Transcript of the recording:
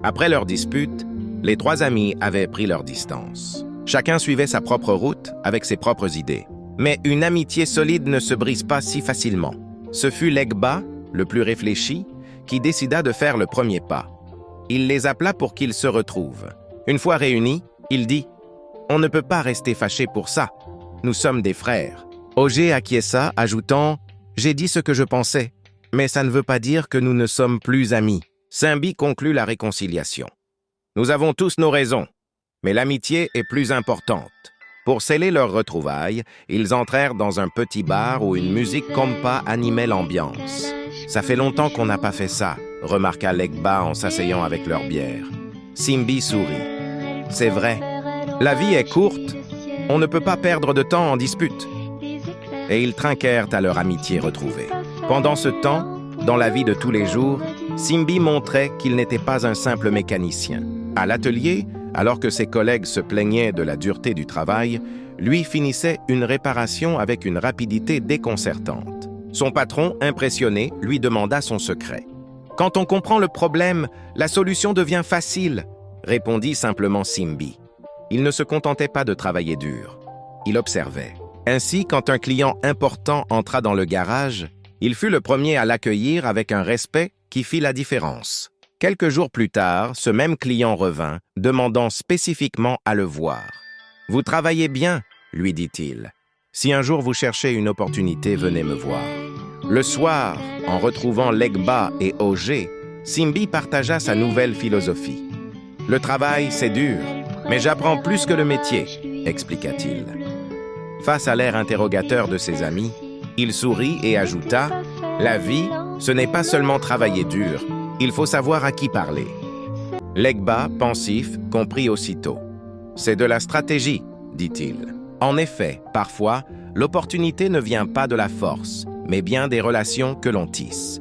Après leur dispute, les trois amis avaient pris leur distance. Chacun suivait sa propre route avec ses propres idées. Mais une amitié solide ne se brise pas si facilement. Ce fut Legba, le plus réfléchi, qui décida de faire le premier pas. Il les appela pour qu'ils se retrouvent. Une fois réunis, il dit « On ne peut pas rester fâchés pour ça. Nous sommes des frères. » Ogé acquiesça, ajoutant « J'ai dit ce que je pensais, mais ça ne veut pas dire que nous ne sommes plus amis. » Simbi conclut la réconciliation. « Nous avons tous nos raisons, mais l'amitié est plus importante. » Pour sceller leur retrouvailles, ils entrèrent dans un petit bar où une musique compa animait l'ambiance. « Ça fait longtemps qu'on n'a pas fait ça », remarqua Legba en s'asseyant avec leur bière. Simbi sourit. « C'est vrai, la vie est courte, on ne peut pas perdre de temps en dispute. » Et ils trinquèrent à leur amitié retrouvée. Pendant ce temps, dans la vie de tous les jours, Simbi montrait qu'il n'était pas un simple mécanicien. À l'atelier, alors que ses collègues se plaignaient de la dureté du travail, lui finissait une réparation avec une rapidité déconcertante. Son patron, impressionné, lui demanda son secret. « Quand on comprend le problème, la solution devient facile », répondit simplement Simbi. Il ne se contentait pas de travailler dur. Il observait. Ainsi, quand un client important entra dans le garage, il fut le premier à l'accueillir avec un respect qui fit la différence. Quelques jours plus tard, ce même client revint, demandant spécifiquement à le voir. « Vous travaillez bien », lui dit-il. « Si un jour vous cherchez une opportunité, venez me voir. » Le soir, en retrouvant Legba et Ogé, Simbi partagea sa nouvelle philosophie. « Le travail, c'est dur, mais j'apprends plus que le métier », expliqua-t-il. Face à l'air interrogateur de ses amis, il sourit et ajouta « La vie, ce n'est pas seulement travailler dur, il faut savoir à qui parler. » Legba, pensif, comprit aussitôt. « C'est de la stratégie, » dit-il. En effet, parfois, l'opportunité ne vient pas de la force, mais bien des relations que l'on tisse.